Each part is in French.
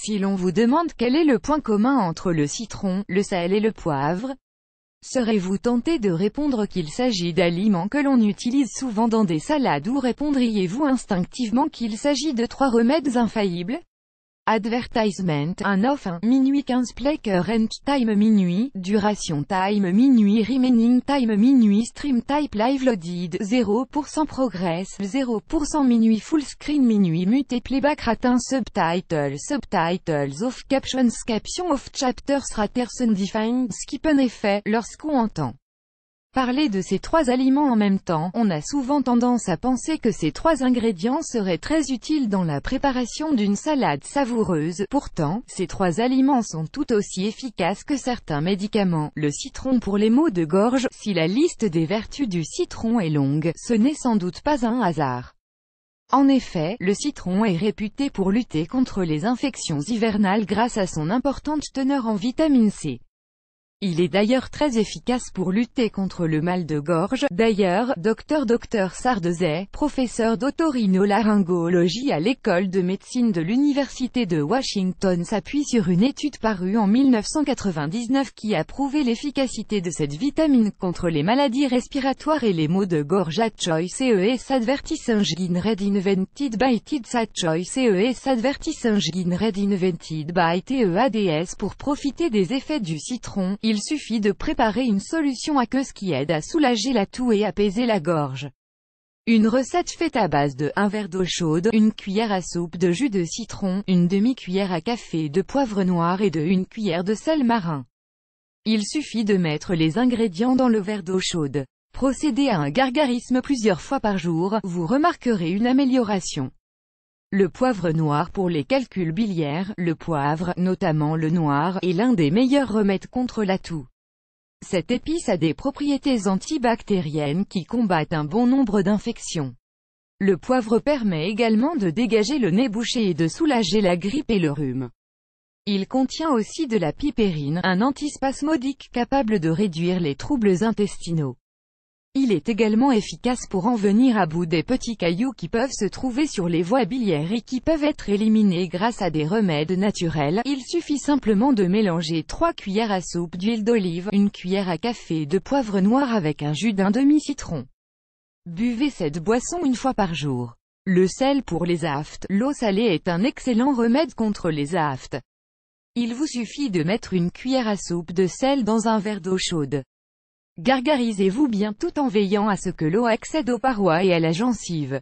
Si l'on vous demande quel est le point commun entre le citron, le sel et le poivre, serez-vous tenté de répondre qu'il s'agit d'aliments que l'on utilise souvent dans des salades, ou répondriez-vous instinctivement qu'il s'agit de 3 remèdes infaillibles? Advertisement, 1 minuit 15 play current time minuit, duration time minuit remaining time minuit stream type live loaded, 0% progress, 0% minuit full screen minuit muté playback ratin subtitles off captions off chapters raters undefined skip un effet. Lorsqu'on entend parler de ces 3 aliments en même temps, on a souvent tendance à penser que ces 3 ingrédients seraient très utiles dans la préparation d'une salade savoureuse. Pourtant, ces 3 aliments sont tout aussi efficaces que certains médicaments. Le citron pour les maux de gorge. Si la liste des vertus du citron est longue, ce n'est sans doute pas un hasard. En effet, le citron est réputé pour lutter contre les infections hivernales grâce à son importante teneur en vitamine C. Il est d'ailleurs très efficace pour lutter contre le mal de gorge. D'ailleurs, Dr Sardezay, professeur d'otorhinolaryngologie à l'école de médecine de l'Université de Washington, s'appuie sur une étude parue en 1999 qui a prouvé l'efficacité de cette vitamine contre les maladies respiratoires et les maux de gorge. CES Advertising Read Invented by TED CES Advertising Read Invented by TEADS. Pour profiter des effets du citron, il suffit de préparer une solution aqueuse qui aide à soulager la toux et apaiser la gorge. Une recette faite à base de 1 verre d'eau chaude, 1 cuillère à soupe de jus de citron, 1 demi-cuillère à café de poivre noir et de 1 cuillère de sel marin. Il suffit de mettre les ingrédients dans le verre d'eau chaude. Procédez à un gargarisme plusieurs fois par jour, vous remarquerez une amélioration. Le poivre noir pour les calculs biliaires. Le poivre, notamment le noir, est l'un des meilleurs remèdes contre la toux. Cette épice a des propriétés antibactériennes qui combattent un bon nombre d'infections. Le poivre permet également de dégager le nez bouché et de soulager la grippe et le rhume. Il contient aussi de la pipérine, un antispasmodique capable de réduire les troubles intestinaux. Il est également efficace pour en venir à bout des petits cailloux qui peuvent se trouver sur les voies biliaires et qui peuvent être éliminés grâce à des remèdes naturels. Il suffit simplement de mélanger 3 cuillères à soupe d'huile d'olive, 1 cuillère à café de poivre noir avec un jus d'un demi-citron. Buvez cette boisson 1 fois par jour. Le sel pour les aftes. L'eau salée est un excellent remède contre les aftes. Il vous suffit de mettre 1 cuillère à soupe de sel dans un verre d'eau chaude. Gargarisez-vous bien tout en veillant à ce que l'eau accède aux parois et à la gencive.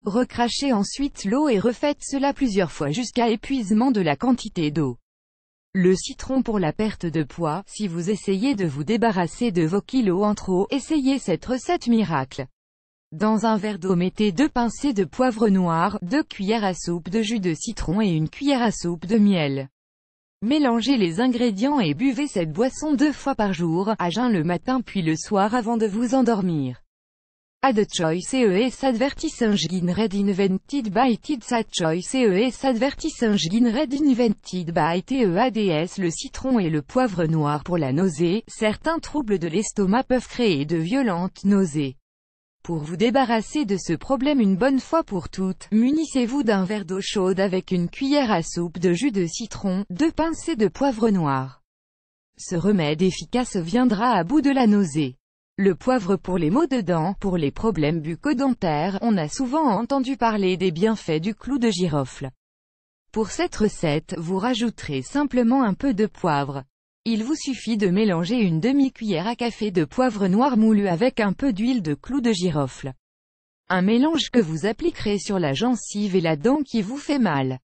Recrachez ensuite l'eau et refaites cela plusieurs fois jusqu'à épuisement de la quantité d'eau. Le citron pour la perte de poids. Si vous essayez de vous débarrasser de vos kilos en trop, essayez cette recette miracle. Dans un verre d'eau mettez 2 pincées de poivre noir, 2 cuillères à soupe de jus de citron et 1 cuillère à soupe de miel. Mélangez les ingrédients et buvez cette boisson 2 fois par jour, à jeun le matin puis le soir avant de vous endormir. CES Advertising Read Invented by TED CES Advertising Read Invented by TEADS. Le citron et le poivre noir pour la nausée. Certains troubles de l'estomac peuvent créer de violentes nausées. Pour vous débarrasser de ce problème une bonne fois pour toutes, munissez-vous d'un verre d'eau chaude avec 1 cuillère à soupe de jus de citron, 2 pincées de poivre noir. Ce remède efficace viendra à bout de la nausée. Le poivre pour les maux de dents. Pour les problèmes bucco-dentaires, on a souvent entendu parler des bienfaits du clou de girofle. Pour cette recette, vous rajouterez simplement un peu de poivre. Il vous suffit de mélanger 1 demi-cuillère à café de poivre noir moulu avec un peu d'huile de clou de girofle. Un mélange que vous appliquerez sur la gencive et la dent qui vous fait mal.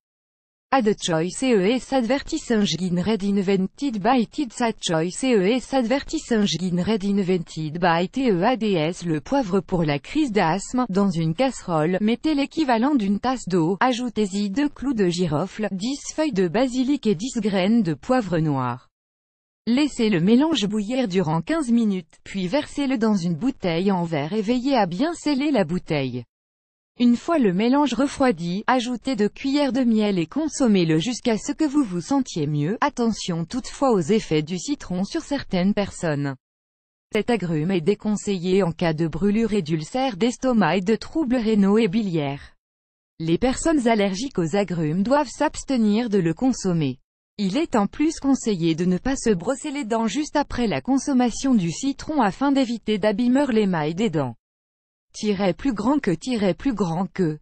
CES Advertising Read Invented by TED CES Advertising Read Invented by TEADS. Le poivre pour la crise d'asthme. Dans une casserole, mettez l'équivalent d'une tasse d'eau, ajoutez-y 2 clous de girofle, 10 feuilles de basilic et 10 graines de poivre noir. Laissez le mélange bouillir durant 15 minutes, puis versez-le dans une bouteille en verre et veillez à bien sceller la bouteille. Une fois le mélange refroidi, ajoutez 2 cuillères de miel et consommez-le jusqu'à ce que vous vous sentiez mieux. Attention toutefois aux effets du citron sur certaines personnes. Cet agrume est déconseillé en cas de brûlure et d'ulcère d'estomac et de troubles rénaux et biliaires. Les personnes allergiques aux agrumes doivent s'abstenir de le consommer. Il est en plus conseillé de ne pas se brosser les dents juste après la consommation du citron afin d'éviter d'abîmer l'émail des dents. Plus grand que